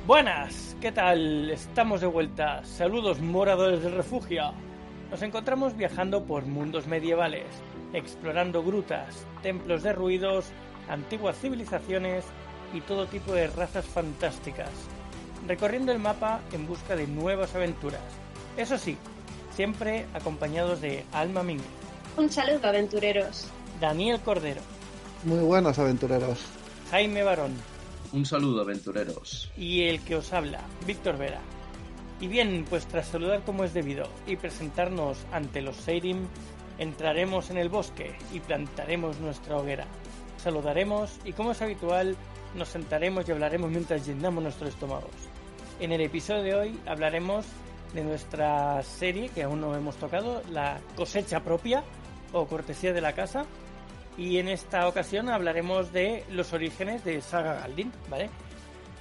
Buenas, ¿qué tal? Estamos de vuelta. Saludos, moradores del refugio. Nos encontramos viajando por mundos medievales, explorando grutas, templos derruidos, antiguas civilizaciones y todo tipo de razas fantásticas, recorriendo el mapa en busca de nuevas aventuras. Eso sí, siempre acompañados de Alma Ming, Un saludo, aventureros. Daniel Cordero, Muy buenos aventureros. Jaime Barón Un saludo, aventureros. y el que os habla, Víctor Vera. Y bien, pues tras saludar como es debido y presentarnos ante los Seirim, entraremos en el bosque y plantaremos nuestra hoguera. Saludaremos y, como es habitual, nos sentaremos y hablaremos mientras llenamos nuestros estómagos. En el episodio de hoy hablaremos de nuestra serie que aún no hemos tocado, la cosecha propia o cortesía de la casa. Y en esta ocasión hablaremos de los orígenes de Saga Galdin, ¿vale?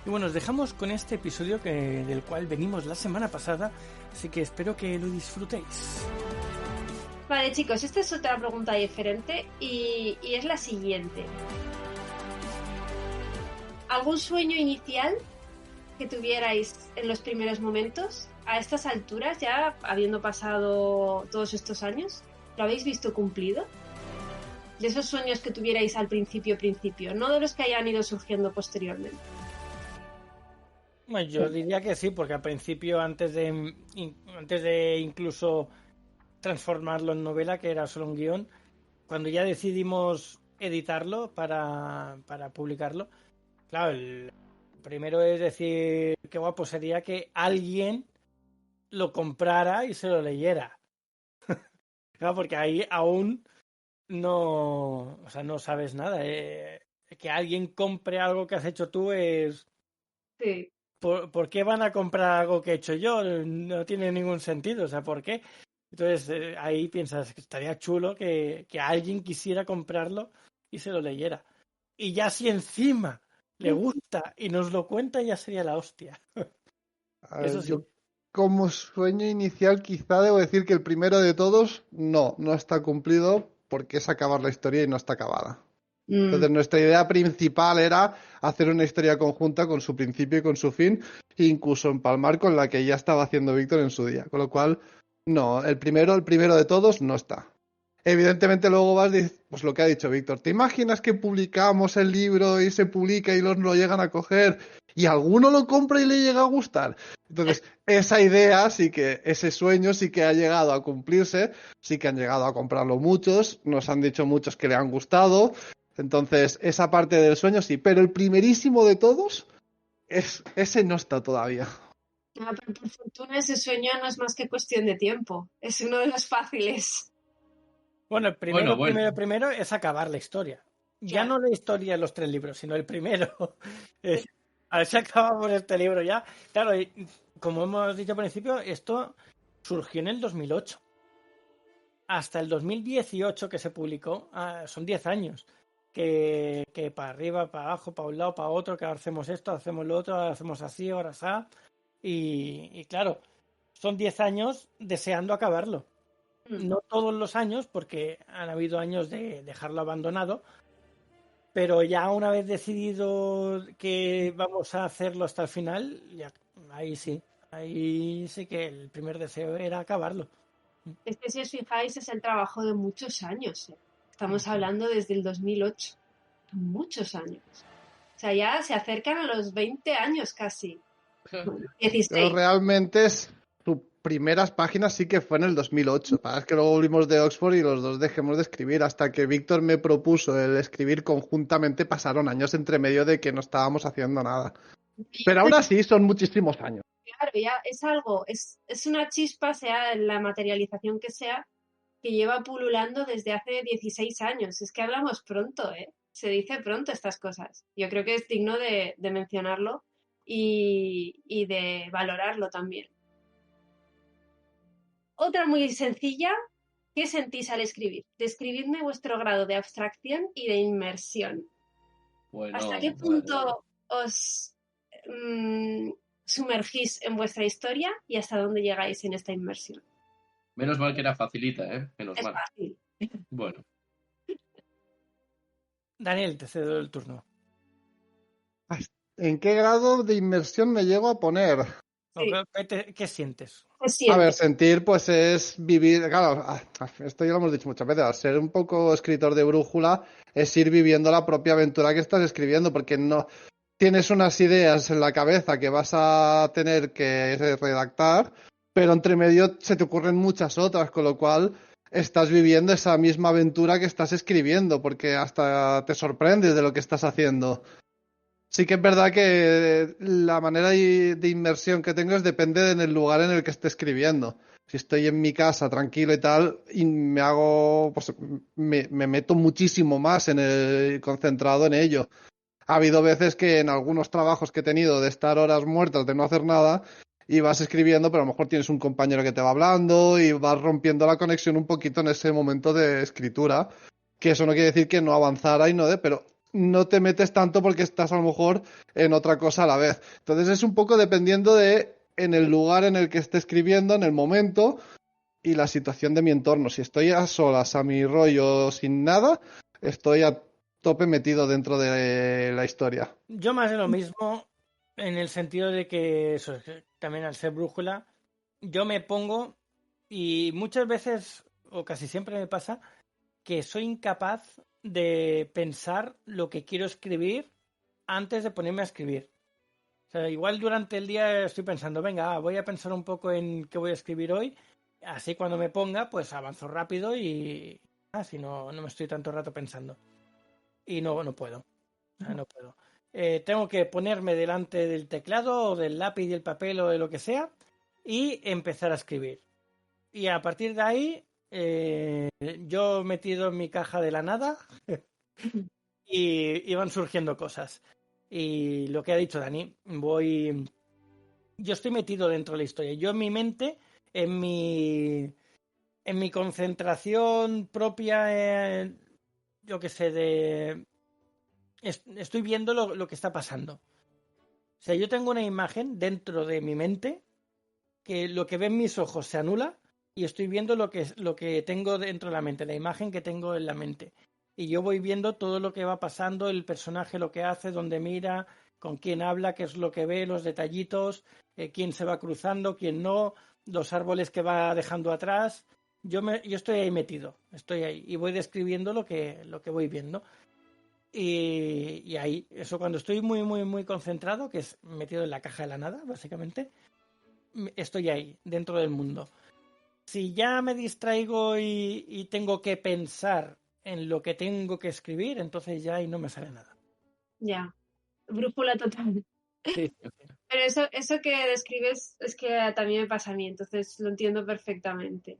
Y bueno, os dejamos con este episodio del cual venimos la semana pasada, así que espero que lo disfrutéis. Vale, chicos, esta es otra pregunta diferente y es la siguiente. ¿Algún sueño inicial que tuvierais en los primeros momentos? A estas alturas, ya habiendo pasado todos estos años, ¿lo habéis visto cumplido? De esos sueños que tuvierais al principio, no de los que hayan ido surgiendo posteriormente. Bueno, yo diría que sí, porque al principio, antes de incluso transformarlo en novela, que era solo un guión, cuando ya decidimos editarlo para publicarlo, claro, el primero es decir, qué guapo sería que alguien lo comprara y se lo leyera. Claro, porque ahí aún no, o sea, no sabes nada. Que alguien compre algo que has hecho tú es... Sí. ¿Por qué van a comprar algo que he hecho yo? No tiene ningún sentido, o sea, ¿por qué? Entonces ahí piensas que estaría chulo que alguien quisiera comprarlo y se lo leyera. Y ya si encima le gusta y nos lo cuenta, ya sería la hostia. A ver, Eso sí. yo como sueño inicial quizá debo decir que el primero de todos no está cumplido porque es acabar la historia y no está acabada. Entonces nuestra idea principal era hacer una historia conjunta con su principio y con su fin, e incluso empalmar con la que ya estaba haciendo Víctor en su día. Con lo cual, no, el primero de todos no está. Evidentemente luego vas, pues lo que ha dicho Víctor, ¿te imaginas que publicamos el libro y se publica y los lo llegan a coger y alguno lo compra y le llega a gustar? Entonces, esa idea sí que, ese sueño sí que ha llegado a cumplirse, sí que han llegado a comprarlo muchos, nos han dicho muchos que le han gustado, entonces esa parte del sueño sí, pero el primerísimo de todos, ese no está todavía. Ah, pero por fortuna ese sueño no es más que cuestión de tiempo. Es uno de los fáciles. Bueno, el Bueno. primero es acabar la historia. Ya Claro. no la historia de los 3 libros, sino el primero. A ver si acabamos este libro ya. Claro, y como hemos dicho al principio, esto surgió en el 2008. Hasta el 2018 que se publicó, son 10 años. Que para arriba, para abajo, para un lado, para otro, que ahora hacemos esto, hacemos lo otro, ahora hacemos así, ahora así. Y claro, son 10 años deseando acabarlo. No todos los años, porque han habido años de dejarlo abandonado, pero ya una vez decidido que vamos a hacerlo hasta el final, ya ahí sí que el primer deseo era acabarlo. Es que si os fijáis es el trabajo de muchos años. Estamos hablando desde el 2008. Muchos años. O sea, ya se acercan a los 20 años casi. Pero 16. realmente sus primeras páginas sí que fue en el 2008. Para es que luego volvimos de Oxford y los dos dejemos de escribir. Hasta que Víctor me propuso el escribir conjuntamente, pasaron años entre medio de que no estábamos haciendo nada. Pero aún así son muchísimos años. Claro, ya es algo, es una chispa, sea la materialización que sea, que lleva pululando desde hace 16 años. Es que hablamos pronto, ¿eh? Se dice pronto estas cosas. Yo creo que es digno de mencionarlo y de valorarlo también. Otra muy sencilla, ¿qué sentís al escribir? Describidme vuestro grado de abstracción y de inmersión. Bueno, ¿Hasta qué punto os sumergís en vuestra historia y hasta dónde llegáis en esta inmersión? menos mal que era facilita, ¿eh? Menos Es mal. fácil. Bueno, Daniel, te cedo el turno. ¿En qué grado de inmersión me llego a poner? Sí. ¿Qué sientes? ¿Qué sientes? A ver, sentir pues es vivir, claro, esto ya lo hemos dicho muchas veces, al ser un poco escritor de brújula es ir viviendo la propia aventura que estás escribiendo, porque no tienes unas ideas en la cabeza que vas a tener que redactar, pero entre medio se te ocurren muchas otras, con lo cual estás viviendo esa misma aventura que estás escribiendo, porque hasta te sorprendes de lo que estás haciendo. Sí que es verdad que la manera de inmersión que tengo es depende en el lugar en el que esté escribiendo. Si estoy en mi casa tranquilo y tal, y me hago, pues me meto muchísimo más concentrado en ello. Ha habido veces que en algunos trabajos que he tenido de estar horas muertas de no hacer nada y vas escribiendo, pero a lo mejor tienes un compañero que te va hablando y vas rompiendo la conexión un poquito en ese momento de escritura. Que eso no quiere decir que no avanzara y pero no te metes tanto porque estás a lo mejor en otra cosa a la vez. Entonces es un poco dependiendo de en el lugar en el que esté escribiendo, en el momento y la situación de mi entorno. Si estoy a solas, a mi rollo, sin nada, estoy a tope metido dentro de la historia. Yo más de lo mismo, en el sentido de que, eso, es que también al ser brújula, yo me pongo y muchas veces, o casi siempre me pasa, que soy incapaz de pensar lo que quiero escribir antes de ponerme a escribir. O sea, igual durante el día estoy pensando, venga, voy a pensar un poco en qué voy a escribir hoy. Así cuando me ponga, pues avanzo rápido y así no me estoy tanto rato pensando. Y no puedo. O sea, no puedo. Tengo que ponerme delante del teclado o del lápiz y el papel o de lo que sea y empezar a escribir. Y a partir de ahí, yo metido en mi caja de la nada y van surgiendo cosas. Y lo que ha dicho Dani, yo estoy metido dentro de la historia. Yo en mi mente, en mi concentración propia, yo qué sé, estoy viendo lo que está pasando. O sea, yo tengo una imagen dentro de mi mente que lo que ven mis ojos se anula y estoy viendo lo que tengo dentro de la mente, la imagen que tengo en la mente. Y yo voy viendo todo lo que va pasando, el personaje lo que hace, dónde mira, con quién habla, qué es lo que ve, los detallitos, quién se va cruzando, quién no, los árboles que va dejando atrás. Yo estoy ahí metido, estoy ahí y voy describiendo lo que voy viendo. Y ahí, eso cuando estoy muy, muy, muy concentrado, que es metido en la caja de la nada, básicamente, estoy ahí, dentro del mundo. Si ya me distraigo y tengo que pensar en lo que tengo que escribir, entonces ya ahí no me sale nada. Ya, brújula total. Sí. Pero eso que describes es que también me pasa a mí, entonces lo entiendo perfectamente.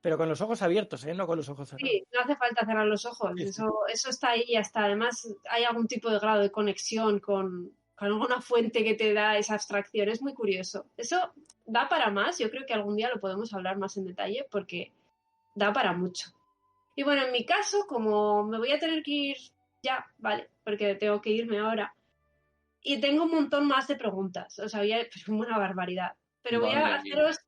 Pero con los ojos abiertos, ¿eh? No con los ojos cerrados. Sí, no hace falta cerrar los ojos, Sí, sí. eso está ahí y ya está. Además, hay algún tipo de grado de conexión con alguna fuente que te da esa abstracción, es muy curioso. Eso da para más, yo creo que algún día lo podemos hablar más en detalle porque da para mucho. Y bueno, en mi caso, como me voy a tener que ir ya, ¿vale? Porque tengo que irme ahora. Y tengo un montón más de preguntas, o sea, pues una barbaridad. Pero voy a Madre mía. haceros,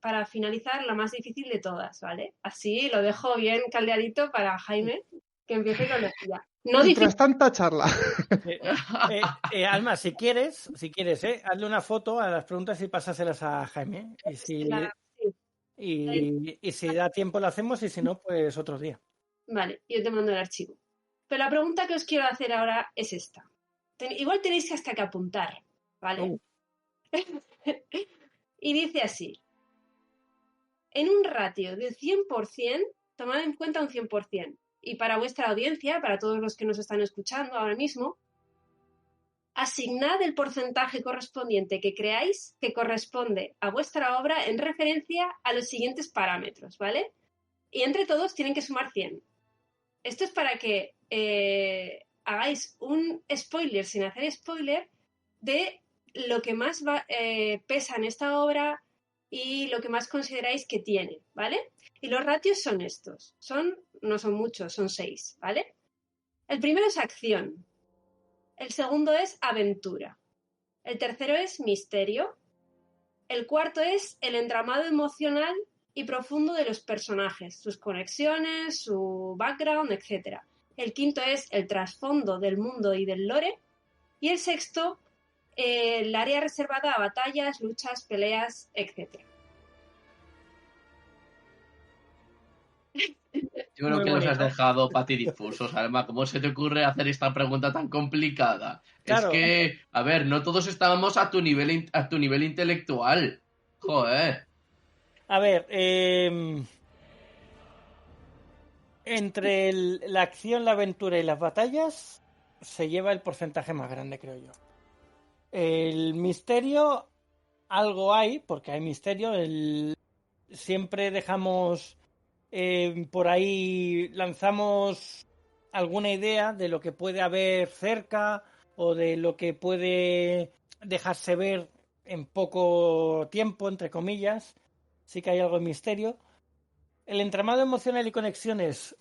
para finalizar, la más difícil de todas, ¿vale? Así lo dejo bien caldeadito para Jaime, que empiece con la suya. No Y difícil. tras tanta charla. Alma, si quieres, hazle una foto a las preguntas y pásaselas a Jaime. Sí. Y si da tiempo lo hacemos y si no, pues otro día. Vale, yo te mando el archivo. Pero la pregunta que os quiero hacer ahora es esta. Igual tenéis hasta que apuntar, ¿vale? Y dice así. En un ratio del 100%, tomad en cuenta un 100%. Y para vuestra audiencia, para todos los que nos están escuchando ahora mismo, asignad el porcentaje correspondiente que creáis que corresponde a vuestra obra en referencia a los siguientes parámetros, ¿vale? Y entre todos tienen que sumar 100. Esto es para que hagáis un spoiler sin hacer spoiler de lo que más pesa en esta obra y lo que más consideráis que tiene, ¿vale? Y los ratios son estos. No son muchos, son 6, ¿vale? El primero es acción. El segundo es aventura. El tercero es misterio. El cuarto es el entramado emocional y profundo de los personajes, sus conexiones, su background, etc. El quinto es el trasfondo del mundo y del lore. Y el sexto, el área reservada a batallas, luchas, peleas, etc. Yo creo Muy que los has bonito. dejado patidifusos, Alma. ¿Cómo se te ocurre hacer esta pregunta tan complicada? Es Claro. que, a ver, no todos estábamos a tu nivel intelectual. Joder. A ver, entre la acción, la aventura y las batallas se lleva el porcentaje más grande, creo yo. El misterio, algo hay, porque hay misterio. Siempre dejamos por ahí, lanzamos alguna idea de lo que puede haber cerca o de lo que puede dejarse ver en poco tiempo, entre comillas. Sí que hay algo de misterio. El entramado emocional y conexiones,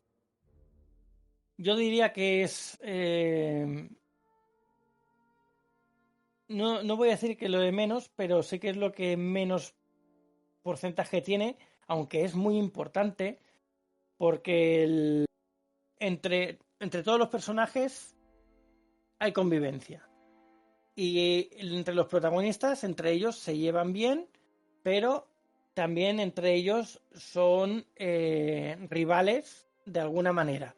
yo diría que es... no voy a decir que lo de menos, pero sé que es lo que menos porcentaje tiene, aunque es muy importante, porque entre todos los personajes hay convivencia. Y entre los protagonistas, entre ellos se llevan bien, pero también entre ellos son rivales de alguna manera.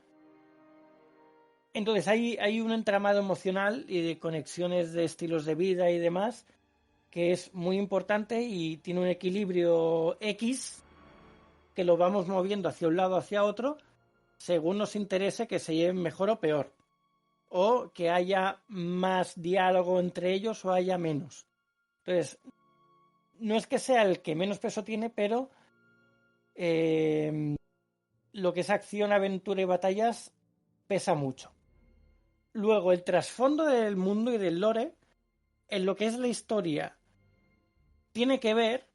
Entonces hay un entramado emocional y de conexiones de estilos de vida y demás que es muy importante y tiene un equilibrio X que lo vamos moviendo hacia un lado hacia otro según nos interese que se lleven mejor o peor, o que haya más diálogo entre ellos o haya menos. Entonces, no es que sea el que menos peso tiene, pero lo que es acción, aventura y batallas pesa mucho. Luego, el trasfondo del mundo y del lore, en lo que es la historia, tiene que ver,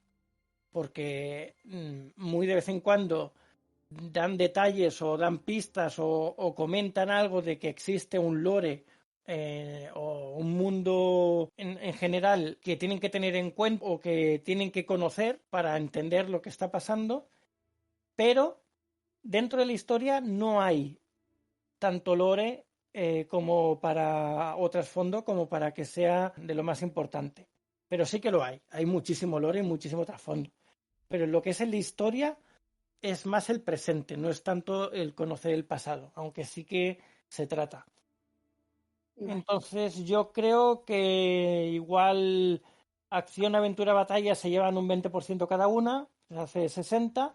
porque muy de vez en cuando dan detalles o dan pistas o comentan algo de que existe un lore o un mundo en general que tienen que tener en cuenta o que tienen que conocer para entender lo que está pasando, pero dentro de la historia no hay tanto lore como para o trasfondo como para que sea de lo más importante. Pero sí que lo hay muchísimo lore y muchísimo trasfondo. Pero en lo que es en la historia es más el presente, no es tanto el conocer el pasado, aunque sí que se trata. Entonces yo creo que igual acción, aventura, batalla se llevan un 20% cada una, se hace 60.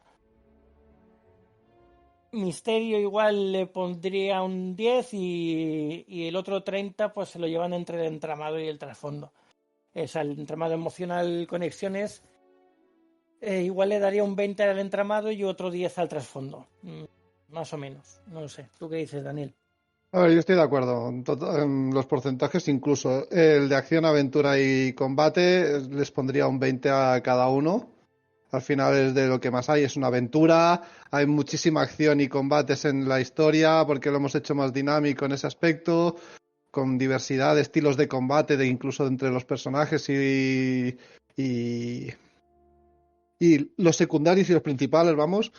Misterio igual le pondría un 10 y el otro 30 pues se lo llevan entre el entramado y el trasfondo. Es el entramado emocional, conexiones. Igual le daría un 20 al entramado y otro 10 al trasfondo. Más o menos. No lo sé. ¿Tú qué dices, Daniel? A ver, yo estoy de acuerdo en los porcentajes, incluso el de acción, aventura y combate les pondría un 20 a cada uno. Al final es de lo que más hay, es una aventura, hay muchísima acción y combates en la historia porque lo hemos hecho más dinámico en ese aspecto, con diversidad de estilos de combate, de incluso entre los personajes y los secundarios y los principales, vamos.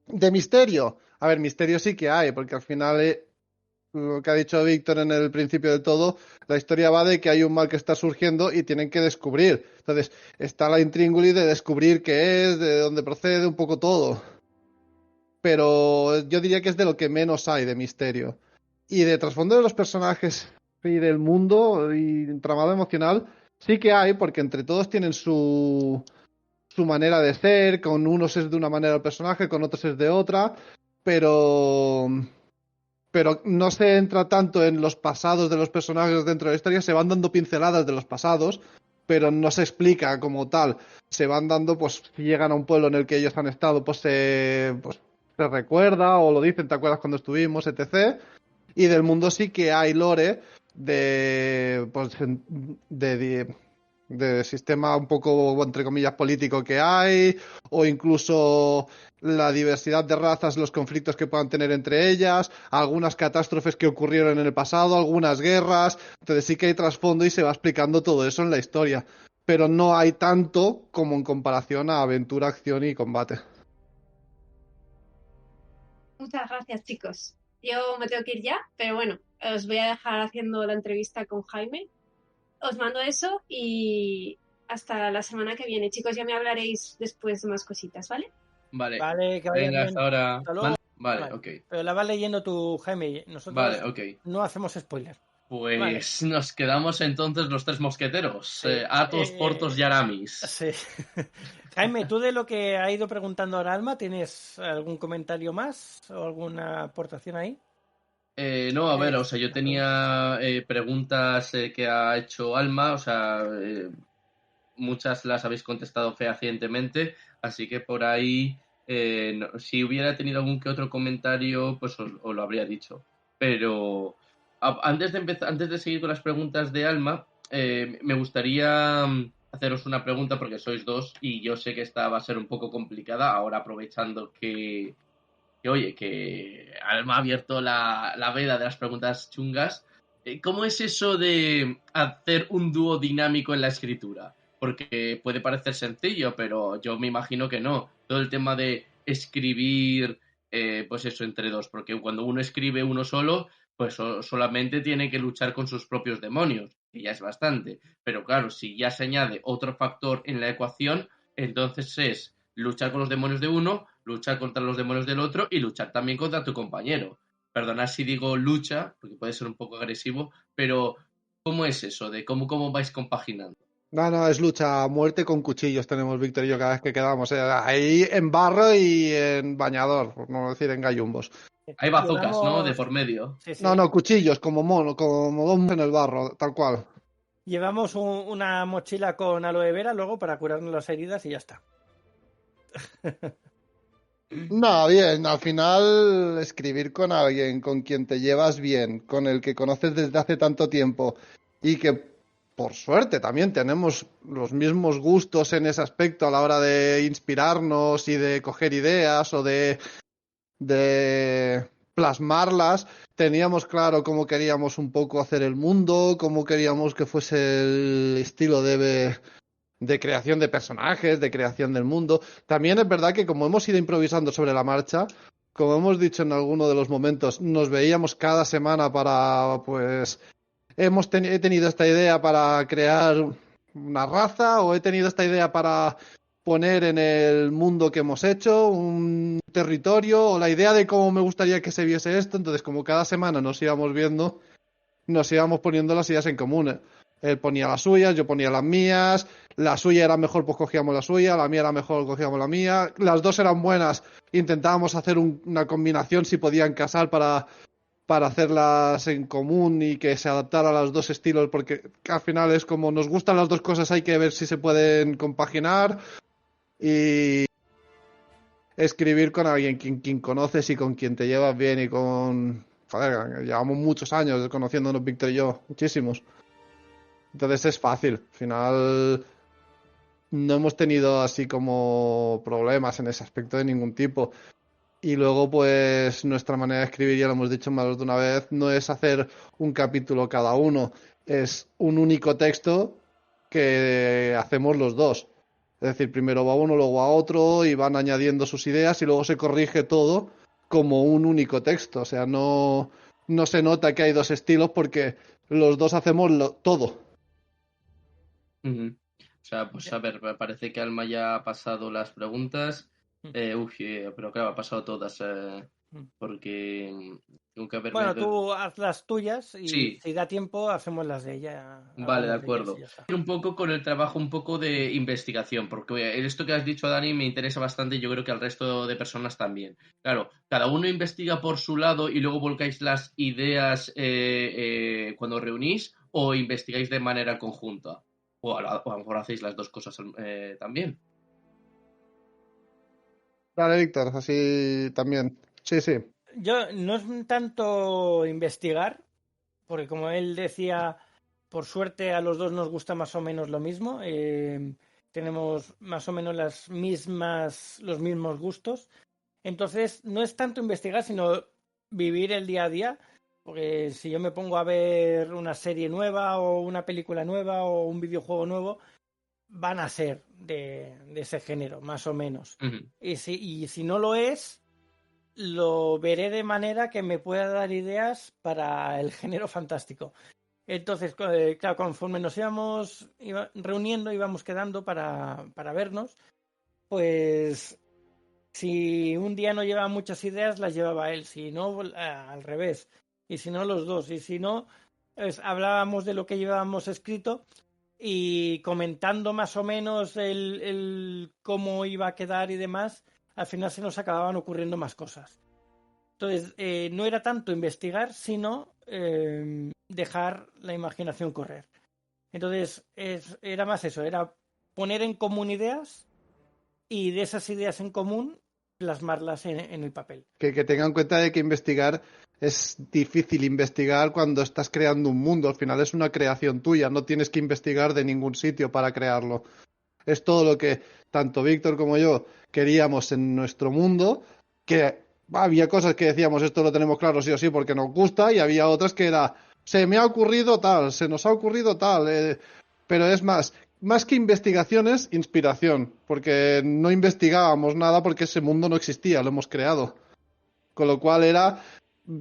De misterio. A ver, misterio sí que hay, porque al final lo que ha dicho Víctor en el principio de todo, la historia va de que hay un mal que está surgiendo y tienen que descubrir. Entonces, está la intríngulis de descubrir qué es, de dónde procede, un poco todo. Pero yo diría que es de lo que menos hay de misterio. Y de trasfondo de los personajes y del mundo y entramado emocional, sí que hay, porque entre todos tienen su manera de ser, con unos es de una manera el personaje, con otros es de otra, pero no se entra tanto en los pasados de los personajes dentro de la historia, se van dando pinceladas de los pasados, pero no se explica como tal. Se van dando, pues, si llegan a un pueblo en el que ellos han estado, pues se recuerda o lo dicen, ¿te acuerdas cuando estuvimos, etc. Y del mundo sí que hay lore de, pues, de sistema un poco, entre comillas, político que hay, o incluso la diversidad de razas, los conflictos que puedan tener entre ellas, algunas catástrofes que ocurrieron en el pasado, algunas guerras. Entonces sí que hay trasfondo y se va explicando todo eso en la historia. Pero no hay tanto como en comparación a aventura, acción y combate. Muchas gracias, chicos. Yo me tengo que ir ya, pero bueno, os voy a dejar haciendo la entrevista con Jaime. os mando eso y hasta la semana que viene. Chicos, ya me hablaréis después de más cositas, ¿vale? Vale. Vale, que vaya Venga, bien. hasta ahora. Hasta luego. Vale, ok. Pero la vas leyendo tú, Jaime. Nosotros Vale, ok. no hacemos spoiler. Pues Vale. nos quedamos entonces los tres mosqueteros. Sí. Athos, Porthos y Aramis. Sí. Jaime, tú de lo que ha ido preguntando ahora Alma, ¿tienes algún comentario más o alguna aportación ahí? No, a ver, o sea, yo tenía preguntas que ha hecho Alma, o sea, muchas las habéis contestado fehacientemente, así que por ahí, si hubiera tenido algún que otro comentario, pues os lo habría dicho. Pero antes de seguir con las preguntas de Alma, me gustaría haceros una pregunta porque sois dos y yo sé que esta va a ser un poco complicada, ahora aprovechando que oye, que Alma ha abierto la veda de las preguntas chungas. ¿Cómo es eso de hacer un dúo dinámico en la escritura? Porque puede parecer sencillo, pero yo me imagino que no. Todo el tema de escribir, pues eso, entre dos, porque cuando uno escribe uno solo, pues solamente tiene que luchar con sus propios demonios, que ya es bastante. Pero claro, si ya se añade otro factor en la ecuación, entonces es luchar con los demonios de uno, luchar contra los demonios del otro y luchar también contra tu compañero. Perdonad si digo lucha, porque puede ser un poco agresivo, pero ¿cómo es eso? De cómo vais compaginando. No, es lucha a muerte con cuchillos tenemos Víctor y yo cada vez que quedamos. Ahí en barro y en bañador, por no decir en gallumbos. Hay bazucas, ¿no? Llevamos... De por medio. Sí, sí. No, cuchillos, como mono, como dos en el barro, tal cual. Llevamos una mochila con aloe vera luego para curarnos las heridas y ya está. No, bien, al final escribir con alguien con quien te llevas bien, con el que conoces desde hace tanto tiempo y que por suerte también tenemos los mismos gustos en ese aspecto a la hora de inspirarnos y de coger ideas o de plasmarlas, teníamos claro cómo queríamos un poco hacer el mundo, cómo queríamos que fuese el estilo de creación de personajes, de creación del mundo. También es verdad que como hemos ido improvisando sobre la marcha, como hemos dicho en alguno de los momentos, nos veíamos cada semana para, pues, he tenido esta idea para crear una raza o he tenido esta idea para poner en el mundo que hemos hecho un territorio o la idea de cómo me gustaría que se viese esto. Entonces, como cada semana nos íbamos viendo, nos íbamos poniendo las ideas en común. Él ponía las suyas, yo ponía las mías, la suya era mejor, pues cogíamos la suya, la mía era mejor, cogíamos la mía, las dos eran buenas, intentábamos hacer una combinación si podían casar para hacerlas en común y que se adaptara a los dos estilos, porque al final es como nos gustan las dos cosas, hay que ver si se pueden compaginar y escribir con alguien quien conoces y con quien te llevas bien y con... Joder, llevamos muchos años conociéndonos Víctor y yo, muchísimos. Entonces es fácil, al final no hemos tenido así como problemas en ese aspecto de ningún tipo. Y luego, pues, nuestra manera de escribir, ya lo hemos dicho más de una vez, no es hacer un capítulo cada uno, es un único texto que hacemos los dos. Es decir, primero va uno, luego va otro, y van añadiendo sus ideas y luego se corrige todo como un único texto. O sea, no se nota que hay dos estilos porque los dos hacemos todo. O sea, pues a ver, parece que Alma ya ha pasado las preguntas. Pero claro, ha pasado todas. Porque tengo que haberme... Bueno, tú haz las tuyas y Sí. si da tiempo hacemos las de ella. Vale, de acuerdo. Un poco con el trabajo, un poco de investigación, porque esto que has dicho, Dani, me interesa bastante y yo creo que al resto de personas también. Claro, cada uno investiga por su lado y luego volcáis las ideas cuando reunís o investigáis de manera conjunta. O a lo mejor hacéis las dos cosas también. Vale, Víctor, así también. Sí. Yo no es tanto investigar, porque como él decía, por suerte a los dos nos gusta más o menos lo mismo. Tenemos más o menos los mismos gustos. Entonces, no es tanto investigar, sino vivir el día a día. Porque si yo me pongo a ver una serie nueva o una película nueva o un videojuego nuevo, van a ser de ese género, más o menos. Uh-huh. Y si no lo es, lo veré de manera que me pueda dar ideas para el género fantástico. Entonces, claro, conforme nos íbamos reuniendo, íbamos quedando para vernos, pues si un día no llevaba muchas ideas, las llevaba él, si no, al revés, y si no, los dos, y si no, hablábamos de lo que llevábamos escrito y comentando más o menos el cómo iba a quedar y demás, al final se nos acababan ocurriendo más cosas. Entonces, no era tanto investigar, sino dejar la imaginación correr. Entonces, era más eso, era poner en común ideas y de esas ideas en común plasmarlas en el papel. Que tengan en cuenta de que investigar es difícil investigar cuando estás creando un mundo. Al final es una creación tuya, no tienes que investigar de ningún sitio para crearlo. Es todo lo que tanto Víctor como yo queríamos en nuestro mundo, que había cosas que decíamos esto lo tenemos claro sí o sí porque nos gusta, y había otras que era se me ha ocurrido tal, se nos ha ocurrido tal, pero es más que investigaciones, inspiración, porque no investigábamos nada porque ese mundo no existía, lo hemos creado. Con lo cual era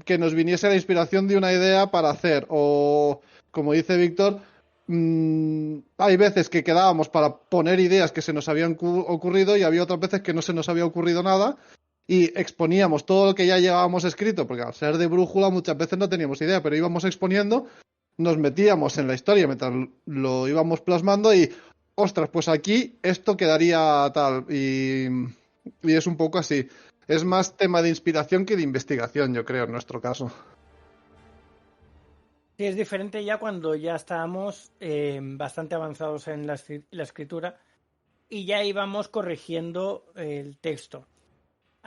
que nos viniese la inspiración de una idea para hacer, o como dice Víctor, hay veces que quedábamos para poner ideas que se nos habían ocurrido y había otras veces que no se nos había ocurrido nada y exponíamos todo lo que ya llevábamos escrito, porque al ser de brújula muchas veces no teníamos idea, pero íbamos exponiendo, nos metíamos en la historia mientras lo íbamos plasmando y, ostras, pues aquí esto quedaría tal, y es un poco así. Es más tema de inspiración que de investigación, yo creo, en nuestro caso. Sí, es diferente ya cuando ya estábamos bastante avanzados en la escritura y ya íbamos corrigiendo el texto.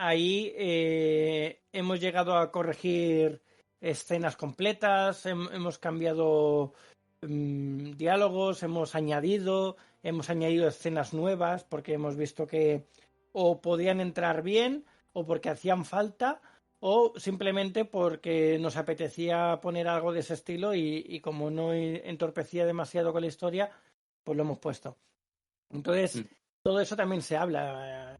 Ahí hemos llegado a corregir escenas completas, hemos cambiado diálogos, hemos añadido escenas nuevas porque hemos visto que o podían entrar bien o porque hacían falta o simplemente porque nos apetecía poner algo de ese estilo y como no entorpecía demasiado con la historia, pues lo hemos puesto. Entonces, todo eso también se habla.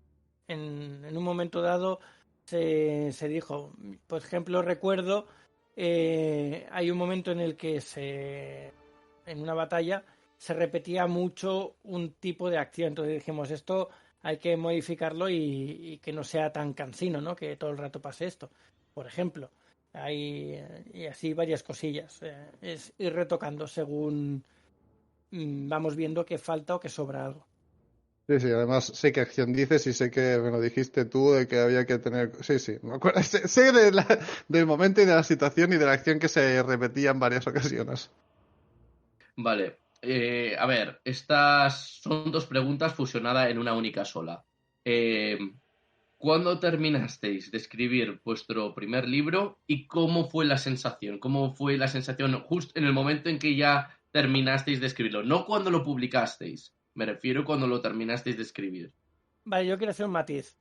En un momento dado se dijo, por ejemplo, recuerdo, hay un momento en el que en una batalla se repetía mucho un tipo de acción. Entonces dijimos, esto hay que modificarlo y que no sea tan cansino, ¿no? Que todo el rato pase esto, por ejemplo. Y así varias cosillas. Es ir retocando según vamos viendo que falta o que sobra algo. Sí, sí, además sé qué acción dices y sé que me lo dijiste tú de que había que tener... Sí, sí, me acuerdo. Sé del momento y de la situación y de la acción que se repetía en varias ocasiones. Vale. A ver, estas son dos preguntas fusionadas en una única sola. ¿Cuándo terminasteis de escribir vuestro primer libro y cómo fue la sensación? ¿Cómo fue la sensación justo en el momento en que ya terminasteis de escribirlo? No cuando lo publicasteis, me refiero cuando lo terminasteis de escribir. Vale, yo quiero hacer un matiz.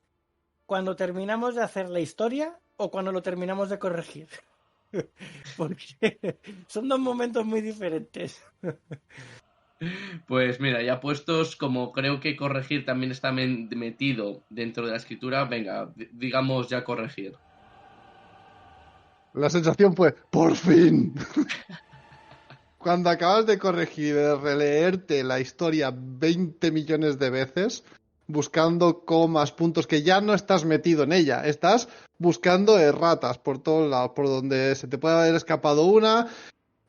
¿Cuando terminamos de hacer la historia o cuando lo terminamos de corregir? Porque son dos momentos muy diferentes. Pues mira, ya puestos, como creo que corregir también está metido dentro de la escritura, venga, digamos ya corregir. La sensación fue, ¡por fin! Cuando acabas de corregir, de releerte la historia 20 millones de veces, buscando comas, puntos, que ya no estás metido en ella, estás buscando erratas por todos lados, por donde se te puede haber escapado una.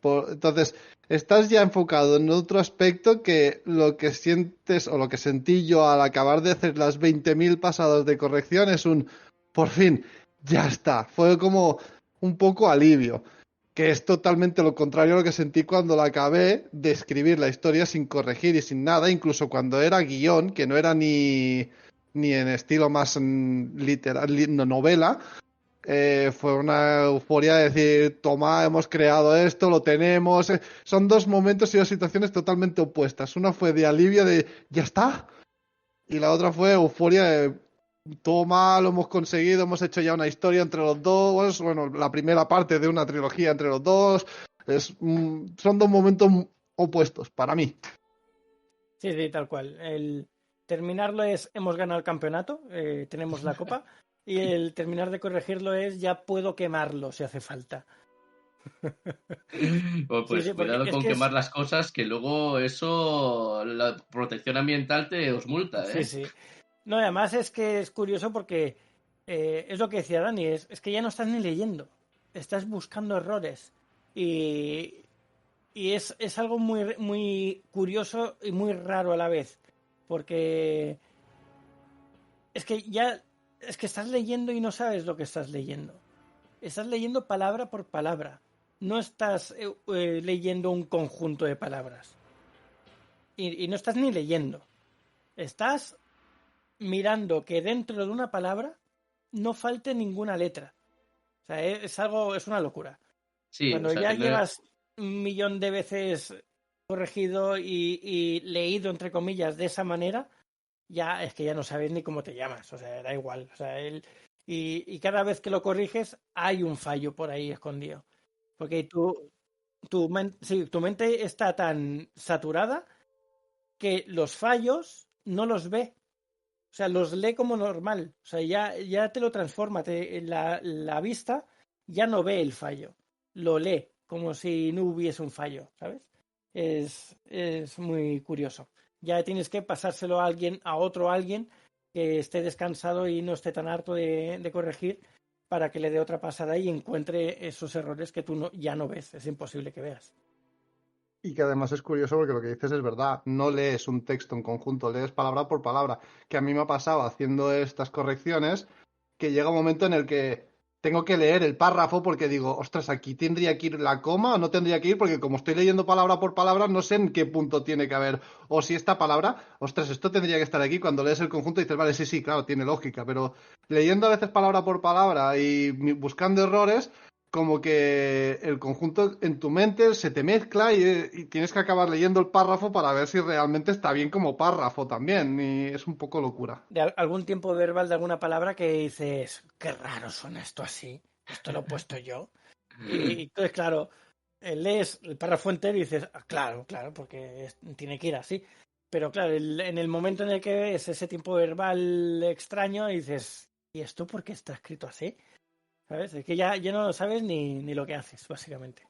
Entonces, estás ya enfocado en otro aspecto que lo que sientes o lo que sentí yo al acabar de hacer las 20.000 pasadas de corrección es por fin, ya está. Fue como un poco alivio, que es totalmente lo contrario a lo que sentí cuando la acabé de escribir la historia sin corregir y sin nada, incluso cuando era guión, que no era ni en estilo más literal, novela. Fue una euforia de decir, toma, hemos creado esto, lo tenemos. Son dos momentos y dos situaciones totalmente opuestas. Una fue de alivio de, ya está. Y la otra fue euforia de, toma, lo hemos conseguido, hemos hecho ya una historia entre los dos. Bueno, la primera parte de una trilogía entre los dos. Son dos momentos opuestos para mí. Sí, sí, tal cual. El terminarlo es, hemos ganado el campeonato, tenemos la copa. Y el terminar de corregirlo es, ya puedo quemarlo si hace falta. Pues Sí, cuidado con es quemar las cosas, que luego eso, la protección ambiental te os multa, ¿eh? sí. No, además es que es curioso porque es lo que decía Dani, es que ya no estás ni leyendo, estás buscando errores. Y, y es algo muy curioso y muy raro a la vez. Porque es que ya, es que estás leyendo y no sabes lo que estás leyendo. Estás leyendo palabra por palabra. No estás leyendo un conjunto de palabras. Y no estás ni leyendo. Estás mirando que dentro de una palabra no falte ninguna letra. O sea, es una locura. Sí, o Cuando sea, ya que no, llevas un millón de veces corregido y leído, entre comillas, de esa manera, ya es que ya no sabes ni cómo te llamas. O sea, da igual. O sea, y cada vez que lo corriges hay un fallo por ahí escondido. Porque tu mente está tan saturada que los fallos no los ve. O sea, los lee como normal. O sea, ya te lo transforma. La vista ya no ve el fallo. Lo lee como si no hubiese un fallo, ¿sabes? Es muy curioso. Ya tienes que pasárselo a otro alguien que esté descansado y no esté tan harto de corregir para que le dé otra pasada y encuentre esos errores que tú ya no ves. Es imposible que veas. Y que además es curioso porque lo que dices es verdad, no lees un texto en conjunto, lees palabra por palabra, que a mí me ha pasado haciendo estas correcciones, que llega un momento en el que tengo que leer el párrafo porque digo, ostras, aquí tendría que ir la coma o no tendría que ir, porque como estoy leyendo palabra por palabra, no sé en qué punto tiene que haber, o si esta palabra, ostras, esto tendría que estar aquí, cuando lees el conjunto dices, vale, sí, claro, tiene lógica, pero leyendo a veces palabra por palabra y buscando errores, como que el conjunto en tu mente se te mezcla y tienes que acabar leyendo el párrafo para ver si realmente está bien como párrafo también. Y es un poco locura. De algún tiempo verbal de alguna palabra que dices, qué raro suena esto así, esto lo he puesto yo. Y entonces, claro, lees el párrafo entero y dices, "Ah, claro, porque tiene que ir así". Pero claro, en el momento en el que ves ese tiempo verbal extraño, dices, ¿y esto por qué está escrito así? ¿Sabes? Es que ya no sabes ni lo que haces, básicamente.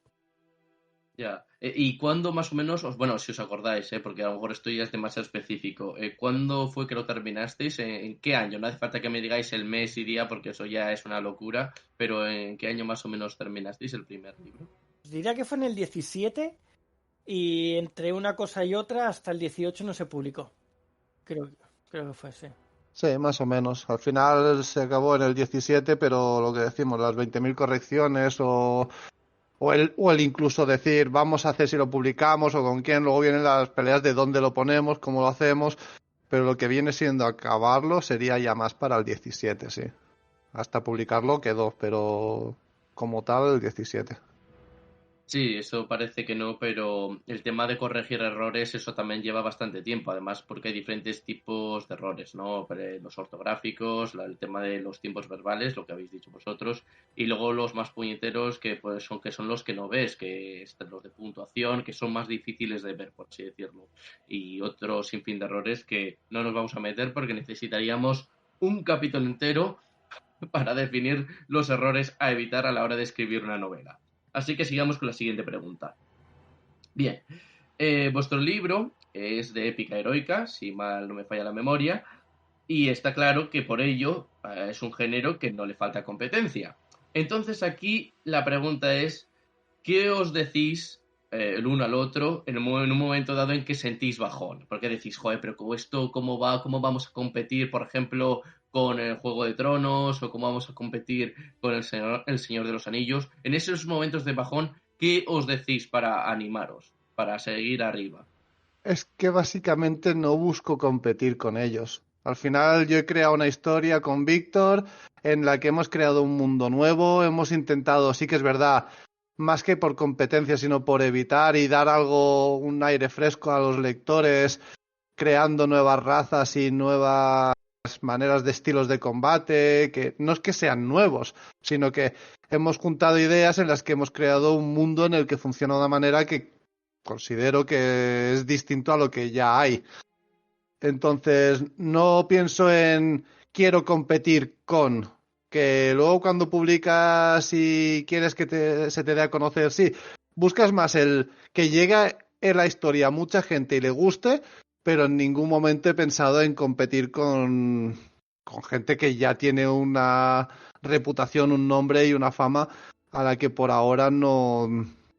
ya. ¿Y cuándo más o menos, bueno, si os acordáis, porque a lo mejor esto ya es demasiado específico, ¿cuándo fue que lo terminasteis? ¿En qué año? No hace falta que me digáis el mes y día porque eso ya es una locura, pero ¿en qué año más o menos terminasteis el primer libro? Diría que fue en el 17 y entre una cosa y otra hasta el 18 no se publicó. Creo, creo que fue, sí. Sí, más o menos. Al final se acabó en el 17, pero lo que decimos, las 20.000 correcciones o el incluso decir, vamos a hacer si lo publicamos o con quién, luego vienen las peleas de dónde lo ponemos, cómo lo hacemos, pero lo que viene siendo acabarlo sería ya más para el 17, sí. Hasta publicarlo quedó, pero como tal el 17. Sí, eso parece que no, pero el tema de corregir errores, eso también lleva bastante tiempo, además porque hay diferentes tipos de errores, ¿no? Los ortográficos, el tema de los tiempos verbales, lo que habéis dicho vosotros, y luego los más puñeteros que son los que no ves, que están los de puntuación, que son más difíciles de ver, por así decirlo, y otro sinfín de errores que no nos vamos a meter porque necesitaríamos un capítulo entero para definir los errores a evitar a la hora de escribir una novela. Así que sigamos con la siguiente pregunta. Bien, vuestro libro es de épica heroica, si mal no me falla la memoria, y está claro que por ello es un género que no le falta competencia. Entonces aquí la pregunta es, ¿qué os decís el uno al otro en un momento dado en que sentís bajón? Porque decís, joder, pero ¿cómo va? ¿Cómo vamos a competir, por ejemplo, con el Juego de Tronos? ¿O cómo vamos a competir con el Señor de los Anillos? En esos momentos de bajón, ¿qué os decís para animaros, para seguir arriba? Es que básicamente no busco competir con ellos. Al final yo he creado una historia con Víctor en la que hemos creado un mundo nuevo, hemos intentado, sí que es verdad, más que por competencia, sino por evitar y dar algo, un aire fresco a los lectores, creando nuevas razas y nuevas maneras de estilos de combate, que no es que sean nuevos, sino que hemos juntado ideas en las que hemos creado un mundo en el que funciona de una manera que considero que es distinto a lo que ya hay. Entonces, no pienso en quiero competir con, Que luego cuando publicas y quieres que se te dé a conocer, sí, buscas más el que llegue en la historia a mucha gente y le guste, pero en ningún momento he pensado en competir con gente que ya tiene una reputación, un nombre y una fama a la que por ahora no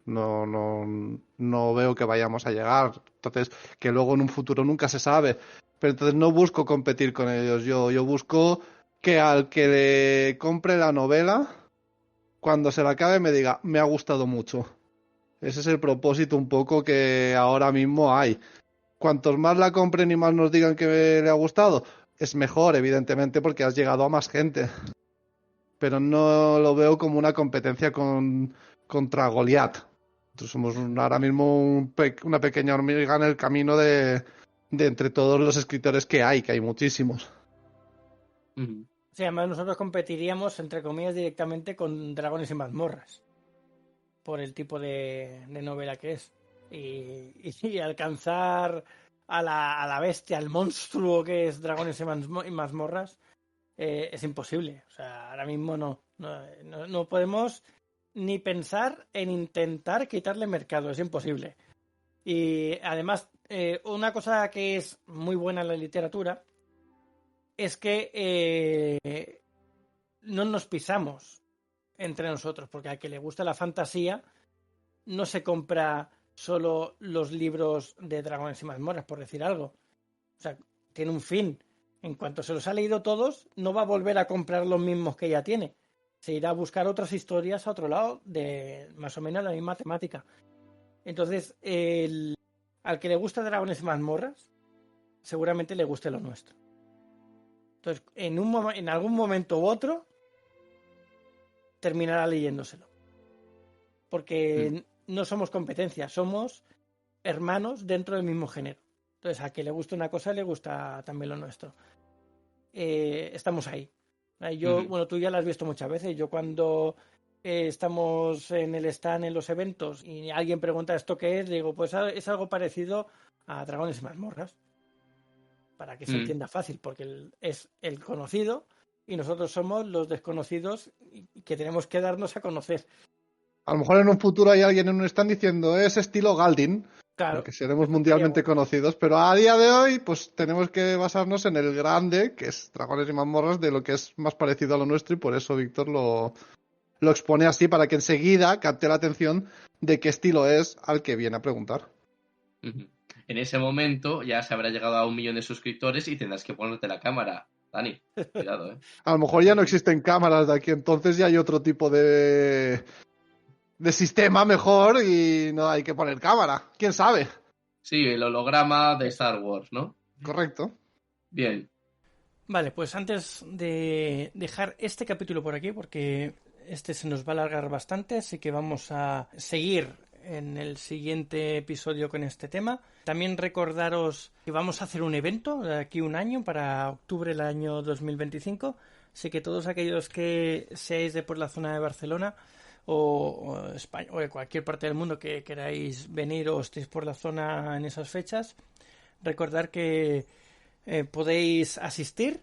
veo que vayamos a llegar. Entonces, que luego en un futuro nunca se sabe. Pero entonces no busco competir con ellos. Yo busco que al que le compre la novela, cuando se la acabe me diga, me ha gustado mucho. Ese es el propósito un poco que ahora mismo hay. Cuantos más la compren y más nos digan que le ha gustado, es mejor, evidentemente, porque has llegado a más gente. Pero no lo veo como una competencia contra Goliat. Entonces somos ahora mismo una pequeña hormiga en el camino de entre todos los escritores que hay muchísimos. Sí, además nosotros competiríamos, entre comillas, directamente con Dragones y Mazmorras, por el tipo de novela que es. Y alcanzar a la bestia, al monstruo que es Dragones y Mazmorras, es imposible. O sea, ahora mismo no podemos ni pensar en intentar quitarle mercado, es imposible. Y además, una cosa que es muy buena en la literatura es que no nos pisamos entre nosotros, porque a que le gusta la fantasía no se compra solo los libros de Dragones y Mazmorras, por decir algo. O sea, tiene un fin. En cuanto se los ha leído todos, no va a volver a comprar los mismos que ya tiene. Se irá a buscar otras historias a otro lado de más o menos la misma temática. Entonces, al que le gusta Dragones y Mazmorras, seguramente le guste lo nuestro. Entonces, en algún momento u otro, terminará leyéndoselo. Porque no somos competencia, somos hermanos dentro del mismo género. Entonces, a que le guste una cosa, le gusta también lo nuestro. Estamos ahí. Bueno, tú ya lo has visto muchas veces. Yo cuando estamos en el stand, en los eventos, y alguien pregunta esto qué es, digo, pues es algo parecido a Dragones y Mazmorras. Para que se entienda fácil, porque es el conocido y nosotros somos los desconocidos que tenemos que darnos a conocer. A lo mejor en un futuro hay alguien en un stand diciendo es estilo Galdin, claro, porque seremos mundialmente conocidos, pero a día de hoy pues tenemos que basarnos en el grande, que es Dragones y Mazmorras, de lo que es más parecido a lo nuestro, y por eso Víctor lo expone así, para que enseguida capte la atención de qué estilo es al que viene a preguntar. En ese momento ya se habrá llegado a 1 millón de suscriptores y tendrás que ponerte la cámara, Dani. Cuidado, A lo mejor ya no existen cámaras de aquí, entonces ya hay otro tipo de sistema mejor y no hay que poner cámara. ¿Quién sabe? Sí, el holograma de Star Wars, ¿no? Correcto. Bien. Vale, pues antes de dejar este capítulo por aquí, porque este se nos va a alargar bastante, así que vamos a seguir en el siguiente episodio con este tema. También recordaros que vamos a hacer un evento de aquí un año, para octubre del año 2025, así que todos aquellos que seáis de por la zona de Barcelona o España o de cualquier parte del mundo que queráis venir o estéis por la zona en esas fechas, recordar que podéis asistir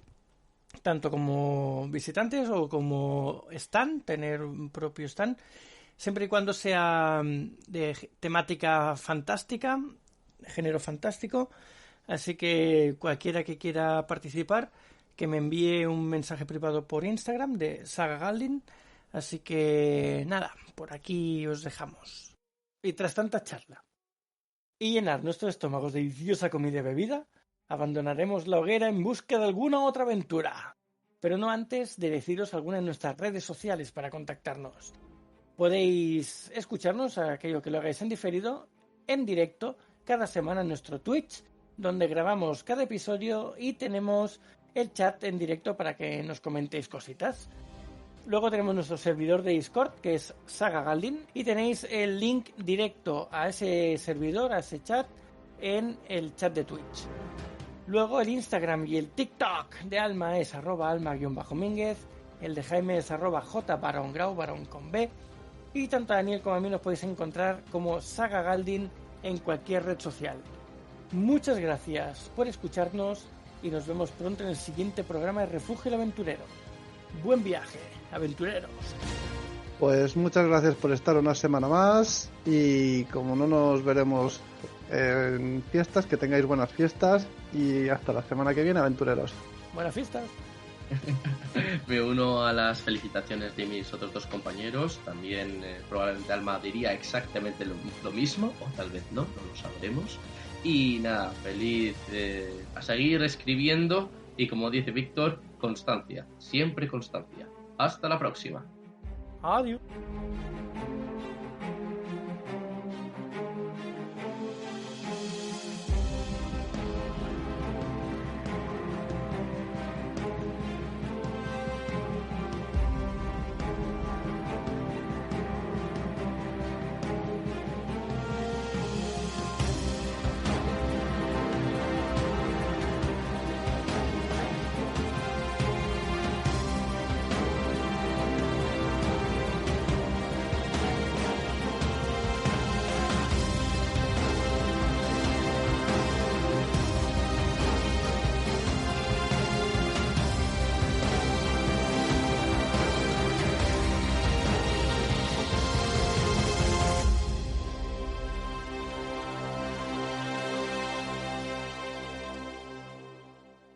tanto como visitantes o como stand, tener un propio stand, siempre y cuando sea de temática fantástica, género fantástico. Así que cualquiera que quiera participar, que me envíe un mensaje privado por Instagram de Saga Galdin. Así que nada, por aquí os dejamos. Y tras tanta charla y llenar nuestros estómagos de deliciosa comida y bebida, abandonaremos la hoguera en busca de alguna otra aventura. Pero no antes de deciros algunas de nuestras redes sociales para contactarnos. Podéis escucharnos, a aquello que lo hagáis en diferido, en directo, cada semana en nuestro Twitch, donde grabamos cada episodio y tenemos el chat en directo para que nos comentéis cositas. Luego tenemos nuestro servidor de Discord, que es Saga Galdin, y tenéis el link directo a ese servidor, a ese chat, en el chat de Twitch. Luego el Instagram y el TikTok de Alma es @alma_mínguez, el de Jaime es @jbarongrau, barón con B, y tanto a Daniel como a mí nos podéis encontrar como Saga Galdin en cualquier red social. Muchas gracias por escucharnos y nos vemos pronto en el siguiente programa de Refugio el Aventurero. Buen viaje, aventureros. Pues muchas gracias por estar una semana más y como no nos veremos en fiestas, que tengáis buenas fiestas y hasta la semana que viene, aventureros. Buenas fiestas. Me uno a las felicitaciones de mis otros dos compañeros. También probablemente Alma diría exactamente lo mismo, o tal vez no lo sabremos. Y nada, feliz a seguir escribiendo y como dice Víctor, constancia, siempre constancia. Hasta la próxima. Adiós.